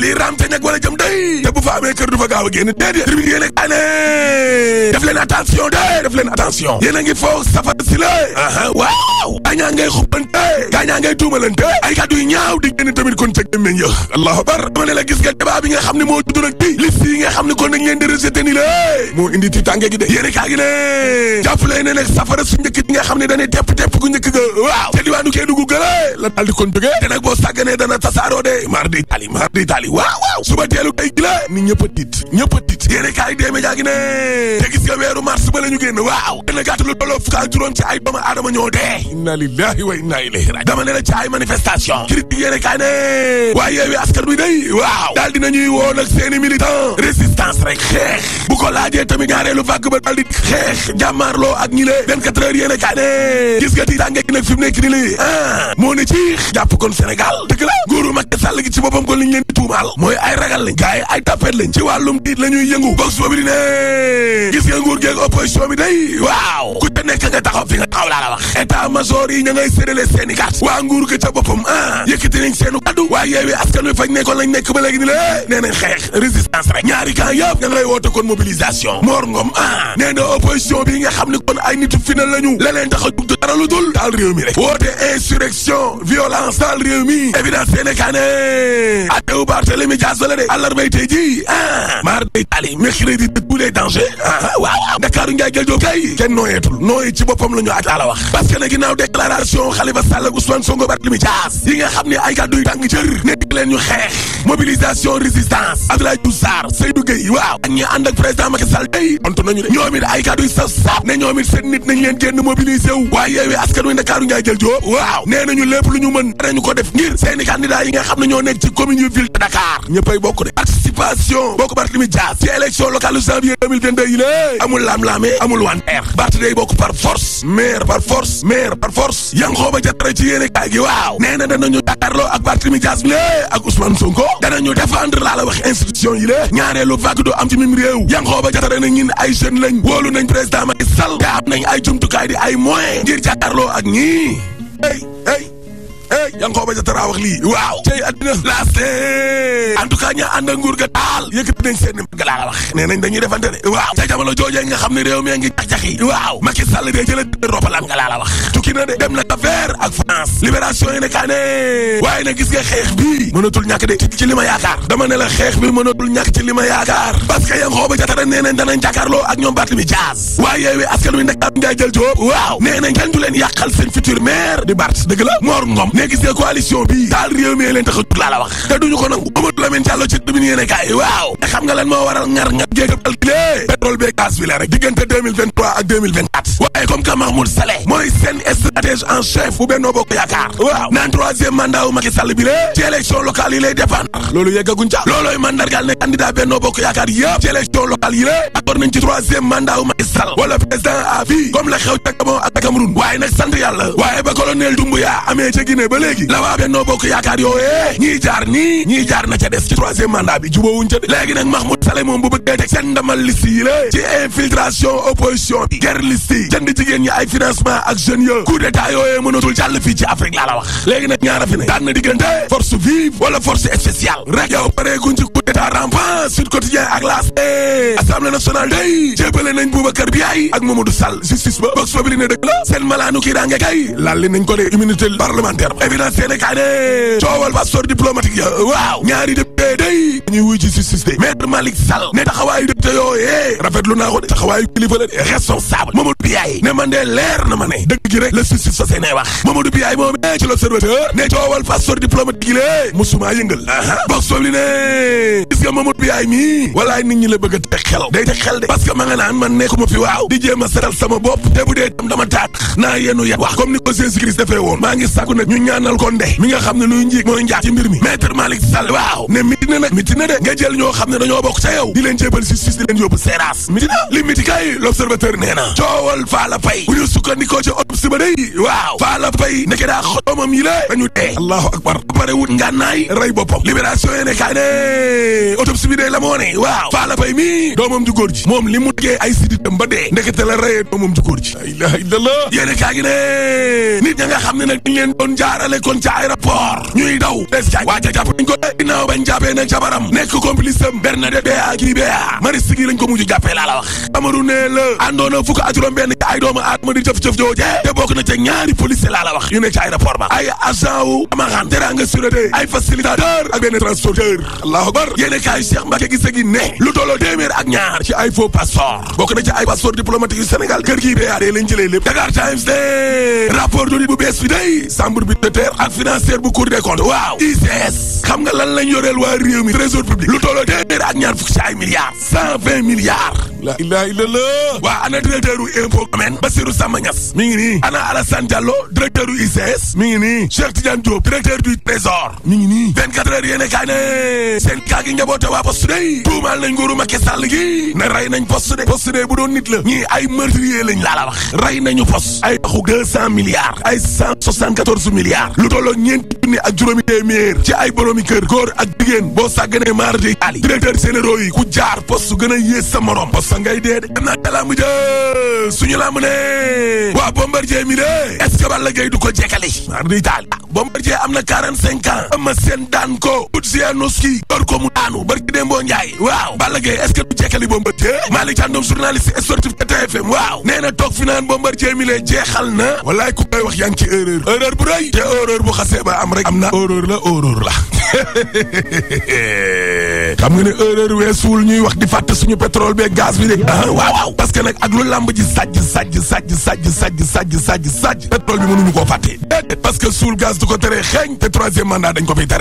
lii raam te ñag wala jëm day te bu fa amee kër du fa gaaw a génn déedéet tribune yéene kaa ne def leen attention def leen attention yéen a ngi foog safara si la waaw gaañaa ngay xubbante gaañaa ngay tuumalante ay kàddu yu ñaaw di génn tamit kon ca gémmeñ ya allahu akbar dama ne la gis nga débat bi nga xam ne moo judd nag bi liste yi nga xam ne kon nañ leen di rejeté ni la moo indi ti tànge gi de yéene kaa gi ne jàppale ne nag safara su njëkk gi nga xam ne dañuy tepp gu njëkk ga waaw te diwaanu Kédougou gële la daal di kon jógee te nag boo sàgganee dana tasaaroo de mar di tali waaw suba teelu tey gi la nit ñëpp a tiit yéene kaa yi dee média gi ne te gis nga weeru mars ba la ñu génn waaw dana gàtt lu tolloo fukk ak juróom ci ay doomu aadama ñoo dee inna lillahi wa inna ilayhi raji'un dama ne la ci ay manifestation critique yéene kaa ne waaye Yewwi Askan Wi day waaw daal dinañuy woo nag seeni militant résistance rek xeex bu ko laajee tamit ñaareelu vague ba daal di xeex jàmmaarloo ak ñi le 24 heures yéene kaa ne gis nga tiitaange gi nag fi mu nekk ni li moo ne ci jàpp kon Sénégal dëgg la nguuru Macky Sall gi ci boppam kon liñ leen di tuumaal mooy ay ragal lañ gars yi ay tapet lañ ci wàllum diit la ñuy yëngu box boobu di ne gis nga nguur geeg opposition bi day waaw ku ca nekk nga taxaw fi nga taxaw laa la wax état major yi ña ngay séddale seeni carte waa nguur ga ca boppam yëkkati nañ seenu kaddu waaye Yewwi Askan Wi fañ nekkoon lañ nekk ba léegi ni la nee nañ xeex résistance rek ñaari camp yëpp ña ngay woote kon mobilisation Mor Ngom nee na opposition bi nga xam ne kon ay nitu final lañu la leen tax a jug dara lu dul taal réew mi rek woote insurrection violence taal réew mi évidence Sénégal ne atew Barthélémy Dias la de àllarbay tey ji mar day tali mercredi de tous les dangers waaw Ndakaaru Njaay jël Jóob kay kenn nooyeetul nooyi ci boppam la ñu aj laa la wax parce que nag ginnaaw déclaration Khalifa Sall ak Ousmane Sonko Barthélémy Dias yi nga xam ne ay kàddu yu tàng jër nekk leen ñu xeex mobilisation résistance Abdoulaye Diouf Sarr Seydou Gueye waaw ak ñi ànd ak président Macky Sall day ontu nañu de ñoom it ay kàddu yu saf ne ñoom it seen nit nañ leen génn mobiliser wu waaye Yewwi Askan Wi Ndakaaru Njaay jël Jóob waaw nee nañu lépp lu ñu mën danañu ko def ngir seeni candidat yi nga xam ne ñoo nekk ci commune yu ville de Dakar ñëppay bokk de participation bokk Barthélémy Dias ci élection locale janvier 2022 yi lée amul laam-laamee amul wanteer Barth day bokk par force maire par force Yankhoba Diattara ci yéene kaay gi waaw nee na danañu jàkkaarloo ak Barthélémy Dias bi lée ak Ousmane Sonko danañu défendre laa la wax institution yi lée ñaareelu vague do am ci mim réew Yankhoba Diattara na ñin ay jeunes lañ wóolu nañ président Macky Sall te am nañ ay jumtukaay di ay moyens ngir jàkkaarloo ak ñii Yankhoba Diattara wax lii waaw cey addina laast en tout cas ña ànd ak nguur ga daal yëkkati nañ seen mag laa la wax nee nañ dañuy defante de waaw ca jamono joojee nga xam ne réew mi ngi jax-jaxi waaw Macky Sall de jëla roppalaan nga laa la wax tukki na de dem na Cap-Vert ak France libération yi ne kaa ne waaye na gis nga xeex bi mënatul ñàkk de ci li ma yaakaar dama ne la xeex bi mënatul ñàkk ci li ma yaakaar parce que Yankhoba Diattara nee nañ danañ jàkkaarloo ak ñoom Barthélémy Dias waaye Yewwi Askan Wi Ndakaaru Njaay jël Jóob waaw nee nañ kenn du leen yàqal seen futur maire di Barth dëgg la Mor Ngom ne gis nga coalition bi daal réew mi leen tax a jug laa la wax te duñu ko nangu Mamadou Lamine Diallo ci tribune yéene kaay waaw te xam nga lan moo waral ngar géegëbal kilé pétrole bi gaz bi la rek diggante 2023 ak 2024 waaye comme que Mahmoud Saleh mooy seen stratège en chef bu Benno Bokk Yaakaar waaw naan troisième mandat wu Macky Sall bi lée ci élection locale yi lay dépendre loolu yeggaguñ ca loolooy mandargal ne candidat Benno Bokk Yaakaar yëpp ci élection locale yi lée d'accord nañ ci troisième mandat wu Macky Sall wala président à vie comme la xew ca Gabon ak Cameroun waaye nag sant yàlla waaye ba colonel Doumbouya amee ca Guinée ba léegi la waa Benno Bokk Yaakaar yooyee ñii jaar na ca des ci troisième mandat bi jubóowuñ ca de léegi nag Mahmoud Saleh moom bu bëggee teg seen ndamal liste yi la ci infiltration opposition bi guerre liste yi jënd jigéen ñi ay financement ak jeunes ya coup d'état yooyee mënatul jàll fii ci Afrique laa la wax léegi nag ñaara fi ne daan na diggante force vive wala force spéciale rek yow pareeguñ ci coup d'état rampant Sud Quotidien ak L'As Assemblée nationale day jébbale nañ Boubacar Biaye ak Mamadou Sall justice ba box fabili ne dëgg la seen malaanu kii daange kay lalli nañ ko de immunité parlementaire ba évidence yéene kaay ne coowal passeport diplomatique ya waaw ñaari député day dañuy wuy ci justice de maître Malick Sall ne taxawaayu député yooyee rafetlu naa ko de taxawaayu kilifa la de responsable Mamadou Biaye ne man de leer na ma ne dëgg gi rek la justice fa seenee wax Mamadou Biaye moom ci l'Observateur ne coowal passeport diplomatique yi lée musuma yëngal box fabili ne gis nga Mamadou Biaye mii walaay nit ñi la bëgg a teg xel day teg xel de parce que ma nga naan man nekkuma fi waaw di jéem a seral sama bopp te bu dee tam dama taat naa yenu yet wax comme ni ko Jésus Christ defee woon maa ngi sàkku nag ñu ñaanal ko nde mi nga xam ne luy njiig mooy njaat ci mbir mi maître Malick Sall waaw ne miti na de nga jël ñoo xam ne dañoo bokk ca yow di leen jébal justice di leen yóbbu seeraas miti na li miti kay l'Observateur nee na coowal Falla Paye bu ñu sukkandikoo ci autopsie ba day waaw Falla Paye ndeke daa xotomam yi la dañu dee allahu akbar pare wut ngànnaay rey boppam libération yéene kaay ne autopsie bi day la moo ne waaw Falla Paye mi doomam ju góor ji moom li mu tegee ay siditam ba dee ndekete la reyee doomam ju góor ji la ilaha illallah yéene kaay gi ne nit ña nga xam ne nag dañ leen doon jaarale kon ca aéroport ñuy daw des jaay waa ca jàpp nañ ko ginnaaw bañ jàppee tey nag jabaram nekk complice am Bernadette Béa kii Béa Maristes gi lañ ko mujj jàppee laa la wax Amadou ne la àndoona fukk ak juróom-benn ci ay doomu aadama di jëf-jëf jooje te bokk na ca ñaari policier laa la wax yu ne ci aéroport ba ay agent wu amaxaan teranga sûreté ay facilitateur ak benn transporteur allahu akbar yéene kaay Cheikh Mbacke gise gi ne lu tolloo téeméer ak ñaar ci ay faux passeport bokk na ci ay passeport diplomatique yu Sénégal kër gi BAD lañ jëlee lépp Dakar Times de rapport d'audit bu bees bi day chambre budgétaire ak financière bu Cour des comptes waaw ICS xam nga lan lañ yoreel waa réew mi trésor public lu tolloo téeméer ak ñaar fukk ci ay milliards 120 milliards la ilaha illallah waa ana directeur u impôt domaine Bassirou Samba Niass mi ngi nii ana Alassane Diallo directeur u ICS mi ngi nii Cheikh Tidiane Diop directeur du trésor mi ngi nii 24 heures yéene kaay ne seen kaa gi njaboote waa poste day tuumaal nañ nguuru Macky Sall gi ne rey nañ poste de bu doon nit la ñii ay meurtrier lañ laa la wax rey nañu poste ay waxu 200 milliards ay 174 milliards lu tolloo ñeenti junni ak juróomi téeméer ci ay boromi kër góor ak jigéen boo sàgganee maar di ali directeur généraux yi ku jaar poste gën a yées sa morom poste ngay dee de dem naa ca lamb jë suñu lamb ne waa Bombardier mi de est-ce que Balla Gaye du ko jekkali maar di taali Bombardier am na 45 ans ama seen daan ko Pudzianowski door ko mu daanu barki Dembo Ndiaye waaw Balla Gaye est-ce que du jekkali Bombardier Malick Thiandoum journaliste sportif de TFM waaw nee na toog fi naan Bombardier mi le jeexal na wallaay ku koy wax yaa ngi ci erreur bu rëy te erreur bu xasee ba am rek am na erreur la xam nga ne erreur weesuwul ñuy wax di fàtte suñu pétrole beeg gaz bi de waaw parce que nag ak lu lamb ji sajj pétrole bi mënuñu koo fàtte parce que suul gaz du ko tere xeeñ te troisième mandat dañ ko fiy tere